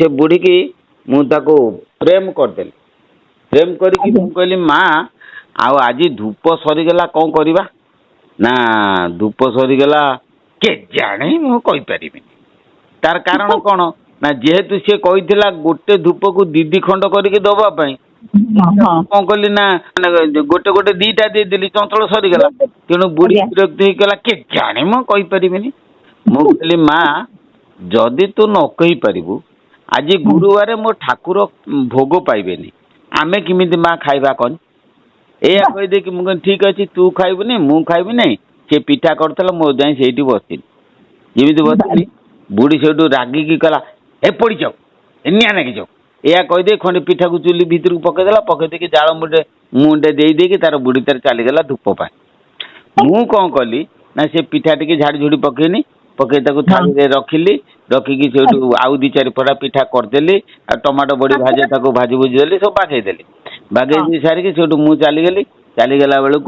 से बुढ़ी की मुझे प्रेम करदेली प्रेम करके कहली माँ आउ आज धूप सरीगला कौन करवा ना धूप सरीगला के जाने मुझे तार कारण कौन ना जेहेतु सी कही गोटे धूप को दीदी खंड करके दवापाई कौन कली ना गोटे गोटे दीटा देदेली चंचल सरीगला तेणु बुढ़ी विरक्त होगा के जाने मुझे मुझे माँ जदि तू न कही पारू आज गुरुवार मो ठाकुर भोग पाइबे आमे किमिति माँ खाइबा कौन या कहीदे कि मुझे ठीक अच्छे तू खाइबुनी मु खाइबी नहीं सी पिठा करता मो जाए से बसनी जमी बसनी बुढ़ी से रागिकी कला ए पड़ी जाओ निआ नागी जाओ या कहीदे खंडे पिठा को चुली भितर पकईदेला पकईदे जाल मुंडे दे तार बुढ़ी तार चलीगला धूप पाए मु कौन कली ना से पिठा टी झाड़ी झुड़ी पकईनी पकई थाली रखिली रखिकी से आउ दी चारि फटा पिठा करदेली टमाटो बड़ी भाजे भाजी भुजी देली सब बागेदेली बागेई सारिकी से मु चलीगली चलीगला बेलू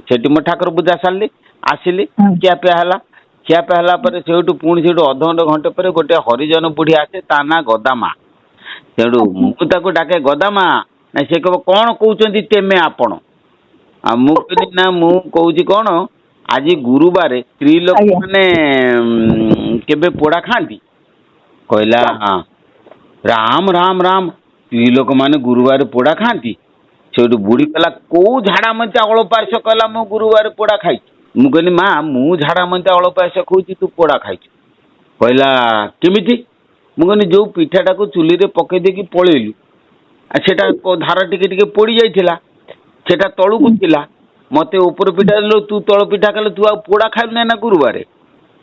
से मो ठाकुर पूजा सारे आसिली खियापिया है से पुणी से अधघंटे घंटे पर गोटे हरिजन बुढ़ी आसे ता ना गदामा से मुझे डाके गदामा ना से कह कौन कहते तेमे आपण मुझे ना मु कौच कौन आज गुरुवार स्त्री लोक मैंने केबे पोड़ा खाती कहला राम राम राम स्त्री लोक मैंने गुरुवार पोड़ा खाती से बुढ़ी कहला कौ झाड़ा मत अड़पायस कहला मु गुरुवार पोड़ा खाई मु कहली माँ मु झाड़ा मत अड़पायस कहूँ तू पोड़ा खाई कहला केमिति मु कहनी जो पिठाटा को चुली रे पकई देकी पलैलु सेटा धार टिके पोड़ी जाइथिला सेटा तळुकु थिला मते ऊपर पिठा लो तू तल पिठा कले तू आ पोड़ा खाइल ना गुरुवार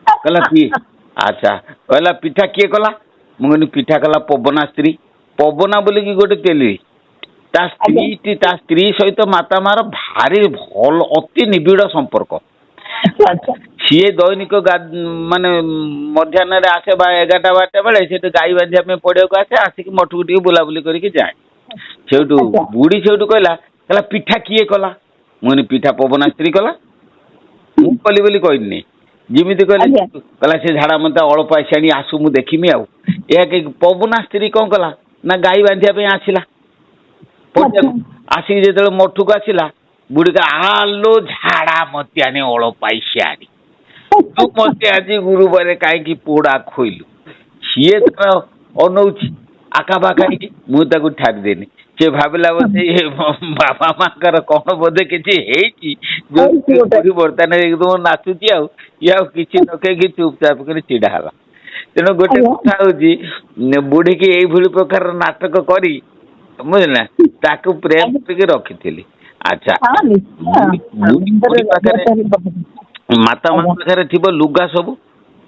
कहला किए अच्छा कहला पिठा किए कला मुझे पिठा कला पवना स्त्री पवना बोलिकी गोटे तेली ता स्त्री सहित माता मार भारी भल अति निबिड़ संपर्क सी दैनिक माने मध्याह्न आसे 11-12 बेले से गाई बांधा पड़िया को आसे आसिक मठ को बुलाबुली करके जाए से बुढ़ी से कहला पिठा किए कला मुझे पिठा पवना स्त्री कला मु कली बोली कहनी जमी कहला से झाड़ा मत अड़पाई आसु मु देखीमी पवना स्त्री कौन कला ना गाई बांधा आसला आसिक जो मठ को आसला बुढ़ी का आलो झाड़ा मत आने अड़पाई सियारी तू मत आज गुरुवार कहीं पोड़ा खोलु सी तर अनौची आकाबाका मुझे ठारिदेनी से भाविला बोधे बाबा माँ कौन बोधे किसी बर्तमान एकदम नाचुची कि नकई चुपचाप कर चिड़ा है तेणु गोटे कथा हूँ बुढ़ी की यही प्रकार नाटक करी बुझला ताकू प्रेम करके रखी अच्छा माता माँ पाखे थी लुगा सब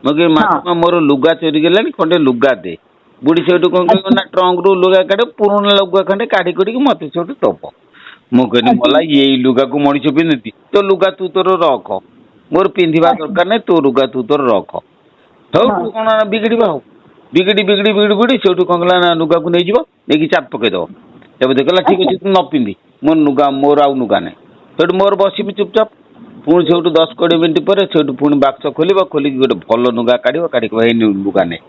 मुझे माता मोर लुगा चोरी गला खंडे लुगा दे बुढ़ी से कौन कह ना ट्रंक रू लुगा काटे पुराना लुगा खंडे काढ़ी करी मत से दब मुझे मला ये लुगा को मनीष पिंधुती तो लुगा तू तोर रख मोर पिंधा दरकार नहीं तो लुगा तू तोर रख सब कौन बिगड़ा हो बिगड़ी बिगड़ी बिगड़ी बिगड़ी से कौन कला लुगा को नहीं चाप पकईदब तब देखला ठीक अच्छे तू न पिंधि मोर लुगा मोर आउ लुगा नहीं से मोर बसबी चुपचाप पुणी से 10-20 मिनट पर से पुणी बाक्स खोल खोलिक गोटे भल लुगा काढ़ काढ़ लुगा नहीं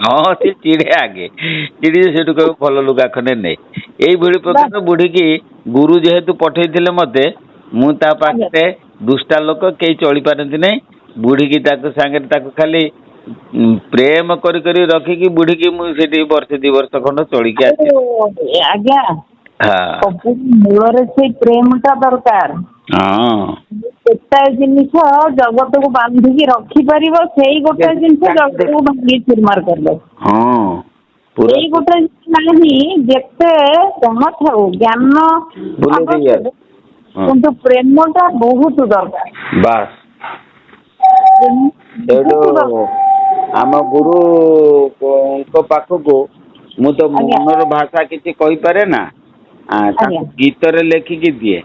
हाँ सी चिड़े आगे चिड़ी से कह भल लुगा खंडे नहीं यही प्रकार बुढ़ी की गुरु जेहेतु पठे मते मुझे दुष्टा लोक कई चली पारती नहीं बुढ़ी की सांगे खाली प्रेम करी रखिकी बुढ़ी की मुझे वर्ष 2 वर्ष खंड चलिकी आज्ञा मूल से प्रेमटा दरकार जिनिस जगत को बांधिकी रखिपर से गोटे जिनस जगत को भांगी चुरमार कर गोटे नहीं जेते जहाँ था ज्ञान किंतु प्रेमटा बहुत दरकार बस आम गुरु पाखक मु तो मनर भाषा किसी कही पारे ना गीत लेखिकी दिए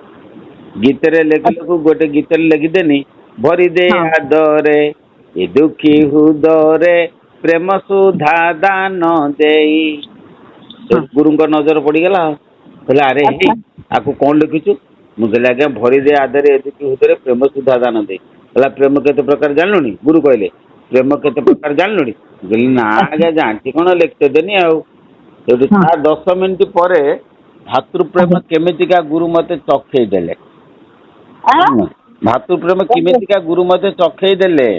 गीत लेखिलू गोटे गीत लिखिदेनी भरी दे हादरे ए दुखी हुदरे प्रेम सुधा दान दे गुरु नजर पड़गला कहला अरे आपको कौन लिखिचु मुझे आज्ञा भरी दे आदरे ए दुखी हुदरे प्रेम सुधा दान दे कहला प्रेम केते प्रकार जानलुनी गुरु कहले ପ୍ରେମ କେତେ ପ୍ରକାର ଜାଣିଲୁଣି? କହିଲି ନା ଆଜ୍ଞା ଜାଣିଛି କଣ ଲେଖିଦେନି ଆଉ। ସେଠୁ ତା 10 ମିନିଟ୍ ପରେ ଭାତୃପ୍ରେମ କେମିତିକା ଗୁରୁ ମତେ ଚଖେଇ ଦେଲେ। ଭାତୃପ୍ରେମ କେମିତିକା ଗୁରୁ ମତେ ଚଖେଇ ଦେଲେ।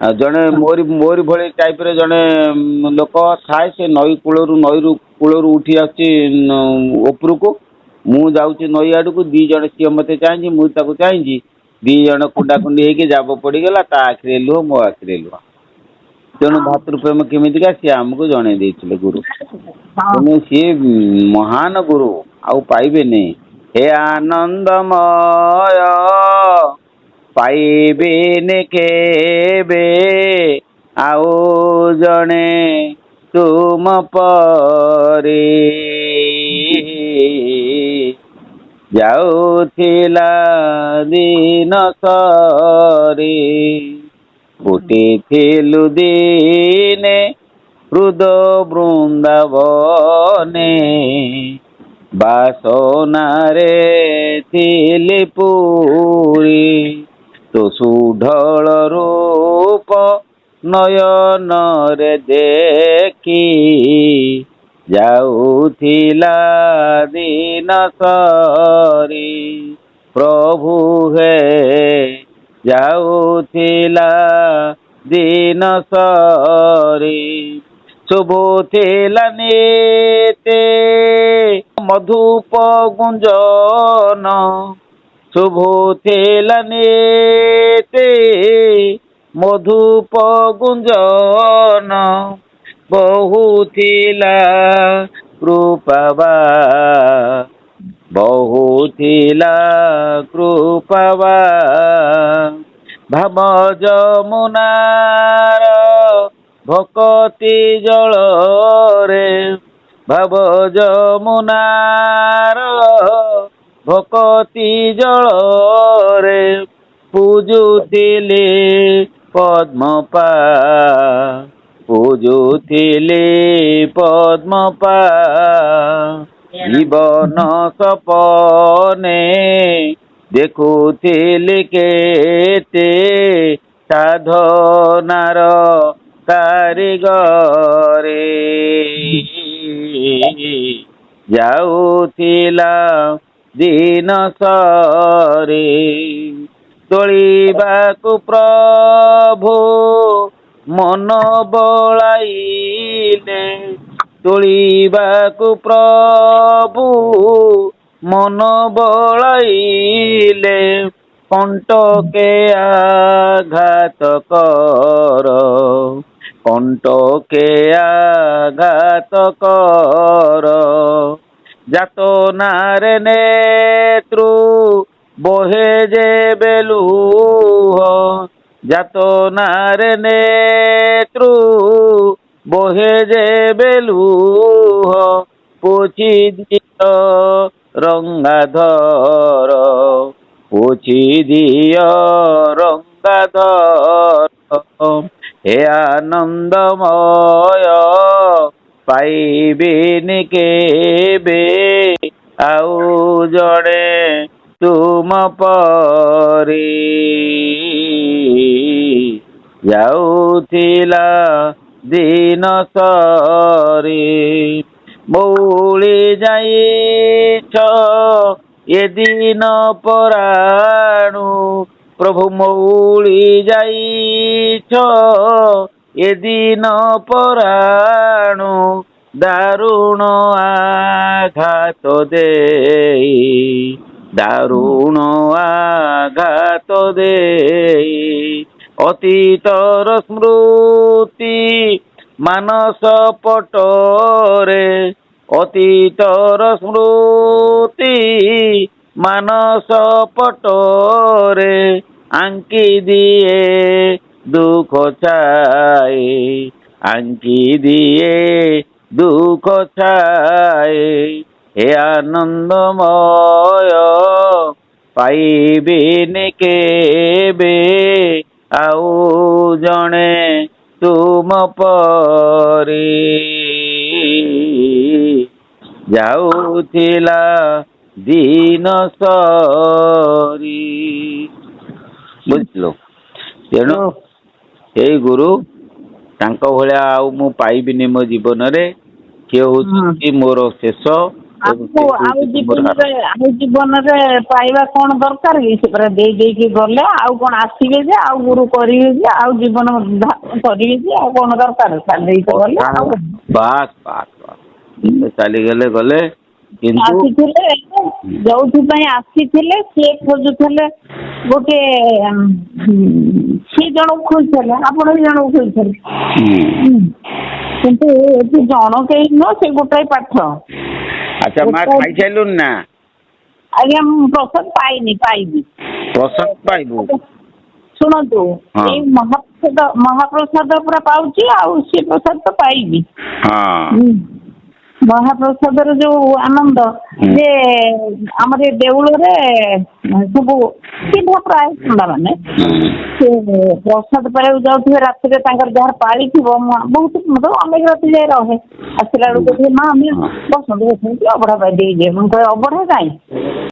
ଆଉ ଜଣେ ମୋରି ଭଳି ଟାଇପ ରେ ଜଣେ ଲୋକ ଥାଏ, ସେ ନଈରୁ କୂଳରୁ ଉଠି ଆସୁଛି ଉପରକୁ, ମୁଁ ଯାଉଛି ନଈ ଆଡକୁ, 2 ଜଣ, ସିଏ ମତେ ଚାହିଁଛି, ମୁଁ ତାକୁ ଚାହିଁଛି, 2 ଜଣ କୁଣ୍ଡା କୁଣ୍ଡି ହେଇକି ଜାବ ପଡିଗଲା, ତା ଆଖିରେ ଲୁହ, ମୋ ଆଖିରେ ଲୁହ। ତେଣୁ ଭାତୃପ୍ରେମ କେମିତିକା ସିଏ ଆମକୁ ଜଣେଇ ଦେଇଥିଲେ ଗୁରୁ। ତେଣୁ ସିଏ ମହାନ ଗୁରୁ, ଆଉ ପାଇବେନି। ହେ ଆନନ୍ଦମୟ ପାଇବେନି କେବେ ଆଉ ଜଣେ ତୁମ ପରି। ଯାଉଥିଲା ଦିନ ସରି ଫୁଟିଥିଲୁ ଦିନେ ହୃଦ ବୃନ୍ଦାବନେ, ବାସନାରେ ଥିଲି ପୁରୀ, ତୋ ସୁଢଳ ରୂପ ନୟନରେ ଦେଖି ଯାଉଥିଲା ଦିନ ସରି। ପ୍ରଭୁ ହେ ଯାଉଥିଲା ଦିନ ସରି, ଶୁଭୁଥିଲା ନିତେ ମଧୁପ ଗୁଞ୍ଜନ, ଶୁଭୁଥିଲା ନିତେ ମଧୁପ ଗୁଞ୍ଜନ, ବହୁଥିଲା କୃପାବା, ବହୁଥିଲା କୃପାବା। ଭାବ ଯମୁନାର ଭକତି ଜଳରେ, ଭାବ ଯମୁନାର ଭକତି ଜଳରେ, ପୂଜୁଥିଲି ପଦ୍ମପା, ପୂଜୁଥିଲି ପଦ୍ମପା। ଜୀବନ ସପନେ ଦେଖୁଥିଲି କେତେ ସାଧନାର କାରିଗରେ, ଯାଉଥିଲା ଦିନ ସରି। ତୋଳିବାକୁ ପ୍ରଭୁ ମନ ବଳାଇଲେ, ତୋଳିବାକୁ ପ୍ରଭୁ ମନ ବଳାଇଲେ, କଣ୍ଟକେ ଆଘାତ କର, କଣ୍ଟକେ ଆଘାତ କର। ଯାତନାରେ ନେତ୍ରୁ ବହେ ଯେବେ ଲୁହ, ଯାତନାରେ ନେତ୍ରୁ ବହେ ଯେବେ ଲୁହ, ପୋଛି ଦିଅ ରଙ୍ଗାଧର, ପୋଛି ଦିଅ ରଙ୍ଗାଧର। ହେ ଆନନ୍ଦମୟ ପାଇବିନି କେବେ ଆଉ ଜଣେ ତୁମ ପରି। ଯାଉଥିଲା ଦିନ ସରି, ମଉଳି ଯାଇଛ ଏ ଦିନ ପରାଣୁ, ପ୍ରଭୁ ମଉଳି ଯାଇଛ ଏ ଦିନ ପରାଣୁ, ଦାରୁଣ ଆଘାତ ଦେଇ, ଦାରୁଣ ଆଘାତ ଦେଇ। ଅତୀତର ସ୍ମୃତି ମାନସ ପଟରେ, ଅତୀତର ସ୍ମୃତି ମାନସ ପଟରେ, ଆଙ୍କି ଦିଏ ଦୁଃଖ ଛାଏ, ଆଙ୍କି ଦିଏ ଦୁଃଖ ଛାଏ। ହେ ଆନନ୍ଦମୟ ପାଇବିନି କେବେ ଆଉ ଜଣେ ତୁମ ପରି। ଯାଉଥିଲା ଦିନ ସରି। ବୁଝିଲୁ? ତେଣୁ ସେଇ ଗୁରୁ ତାଙ୍କ ଭଳିଆ ଆଉ ମୁଁ ପାଇବିନି ମୋ ଜୀବନରେ। ସିଏ ହଉଛନ୍ତି ମୋର ଶେଷ। ଆଉ ଜୀବନରେ ପାଇବା କଣ ଦରକାର କି? ସେ ପୁରା ଦେଇ ଦେଇକି ଗଲେ, ଆଉ କଣ ଆସିବେ ଯେ ଆଉ ଗୁରୁ କରିବେ ଯେ ଆଉ ଜୀବନ କରିବେ ଯେ ଆଉ କଣ ଦରକାର? ଦେଇକି ଗଲେ ଆଉ ବାସ୍ ବାସ୍ ବାସ୍ ଚାଲିଗଲେ ଗଲେ। କିନ୍ତୁ ଆସିଥିଲେ ଯୋଉଥିପାଇଁ ଆସିଥିଲେ ସିଏ ଖୋଜୁଥିଲେ ଗୋଟେ ସିଏ ଜଣକୁ ଖୋଜୁଥିଲେ, ଆପଣ ବି ଜଣକୁ ଖୋଜୁଥିଲେ। କିନ୍ତୁ ଏଠି ଜଣ କେହି ନୁହଁ, ସେ ଗୋଟାଏ ପାଠ। ଆଚ୍ଛା ମା ଖାଇସାରିଲୁଣି ନା? ଆଜ୍ଞା ମୁଁ ପ୍ରସାଦ ପାଇନି, ପାଇବି। ପ୍ରସାଦ ପାଇବୁ? ଶୁଣନ୍ତୁ, ଏଇ ମହାପ୍ରସାଦ ପୁରା ପାଉଛି, ଆଉ ସେ ପ୍ରସାଦ ତ ପାଇବି। ମହାପ୍ରସାଦର ଯୋଉ ଆନନ୍ଦ ଯେ ଆମର ଏ ଦେଉଳରେ ସବୁ ଚିହ୍ନା ପ୍ରାୟ ମାନେ ସେ ପ୍ରସାଦ ପାଇବାକୁ ଯାଉଥିବେ ରାତିରେ, ତାଙ୍କର ଯାହାର ପାଳି ଥିବ ବହୁତ ଅନେକ ରାତି ଯାଏ ରହେ। ଆସିଲା ବେଳକୁ ମା ଆମେ ବସନ୍ତୁ ଅବଢା ପାଇ ଦେଇକି ଯିବେ। ମୁଁ କହେ ଅବଢା କାଇଁ?